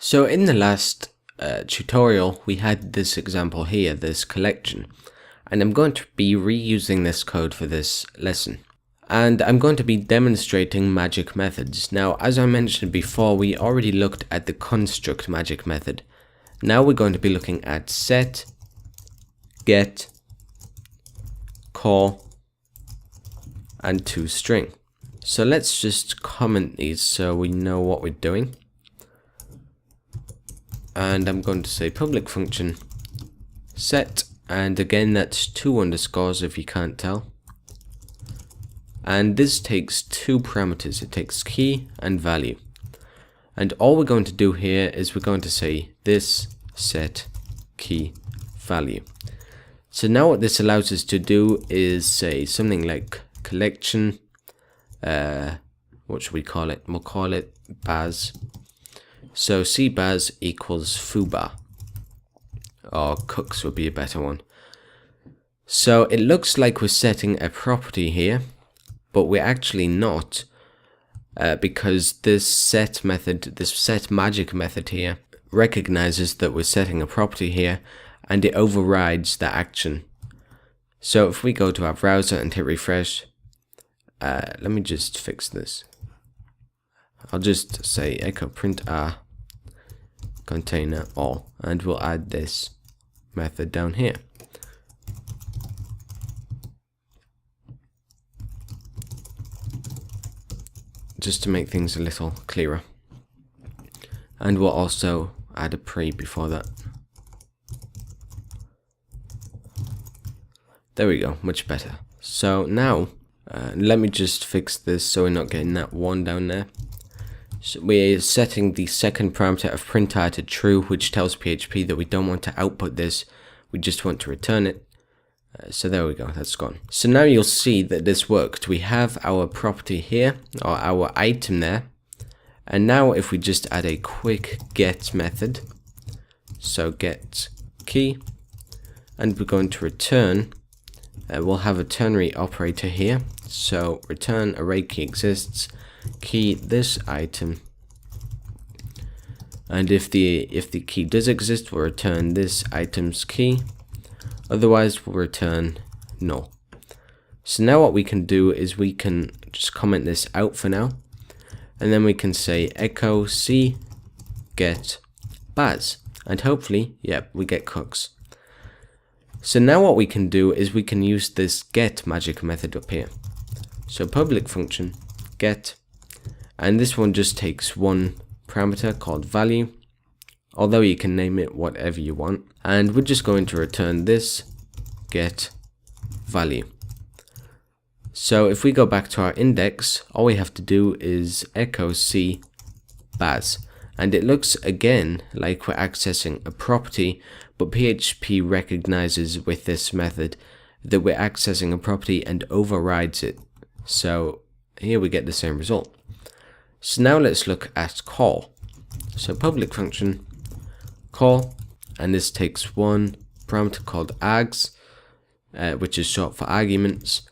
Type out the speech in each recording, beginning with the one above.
So in the last tutorial, we had this example here, this collection, and I'm going to be reusing this code for this lesson. And I'm going to be demonstrating magic methods. Now, as I mentioned before, we already looked at the construct magic method. Now we're going to be looking at set, get, call, and toString. So let's just comment these so we know what we're doing. And I'm going to say public function set, and again that's 2 underscores if you can't tell. And this takes 2 parameters, it takes key and value. And all we're going to do here is we're going to say this set key value. So now what this allows us to do is say something like collection, what should we call it? We'll call it baz. So cbaz equals foobar, or cooks would be a better one. So it looks like we're setting a property here, but we're actually not, because this set method, this set magic method here, recognizes that we're setting a property here, and it overrides the action. So if we go to our browser and hit refresh, let me just fix this. I'll just say echo print r container all, and we'll add this method down here. Just to make things a little clearer. And we'll also add a pre before that. There we go, much better. So now, let me just fix this so we're not getting that 1 down there. So we're setting the second parameter of prinr to true, which tells PHP that we don't want to output this, we just want to return it. So there we go, that's gone. So now you'll see that this worked. We have our property here, or our item there. And now if we just add a quick get method, so get key, and we're going to return, we'll have a ternary operator here. So return array key exists, key this item, and if the key does exist, we'll return this item's key, otherwise we'll return null. So now what we can do is we can just comment this out for now, and then we can say echo c get baz, and hopefully, yep, we get cooks. So now what we can do is we can use this get magic method up here. So public function get, and this one just takes 1 parameter called value, although you can name it whatever you want, and we're just going to return this get value. So if we go back to our index, all we have to do is echo c baz, and it looks again like we're accessing a property, but PHP recognizes with this method that we're accessing a property and overrides it. So here we get the same result. So now let's look at call. So public function call, and this takes 1 parameter called args, which is short for arguments.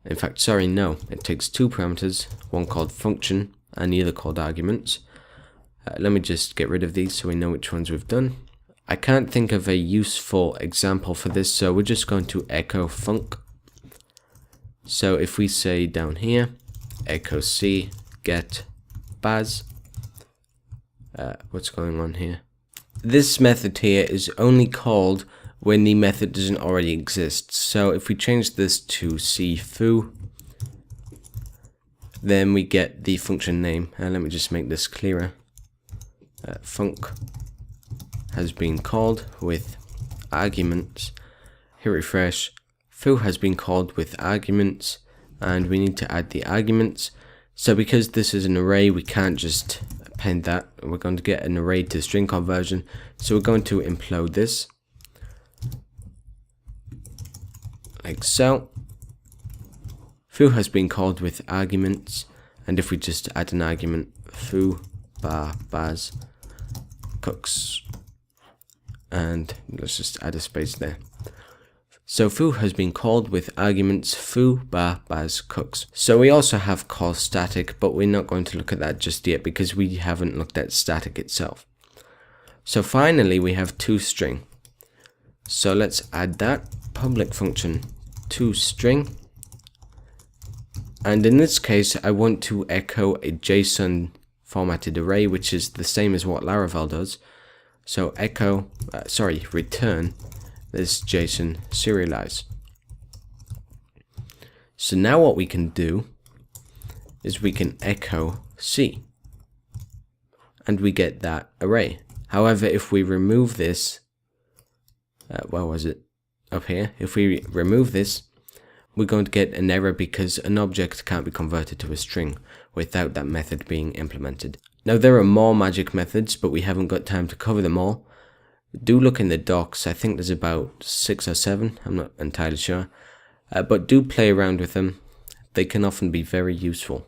In fact, sorry, no, it takes 2 parameters, one called function and the other called arguments. Let me just get rid of these so we know which ones we've done. I can't think of a useful example for this, so we're just going to echo func. So if we say down here, echo c get baz, what's going on here? This method here is only called when the method doesn't already exist. So if we change this to cfoo, then we get the function name. Let me just make this clearer. Func has been called with arguments. Hit refresh. Foo has been called with arguments, and we need to add the arguments. So because this is an array, we can't just append that. We're going to get an array to string conversion. So we're going to implode this like so. Foo has been called with arguments, and if we just add an argument, foo bar baz cooks, and let's just add a space there. So foo has been called with arguments foo bar baz cooks. So we also have call static, but we're not going to look at that just yet because we haven't looked at static itself. So finally we have toString. So let's add that public function toString. And in this case, I want to echo a JSON formatted array, which is the same as what Laravel does. So return this JSON serialize. So now what we can do is we can echo C, and we get that array. However, if we remove this, where was it? Up here. If we remove this, we're going to get an error because an object can't be converted to a string without that method being implemented. Now there are more magic methods, but we haven't got time to cover them all. Do look in the docs. I think there's about 6 or 7. I'm not entirely sure. But do play around with them. They can often be very useful.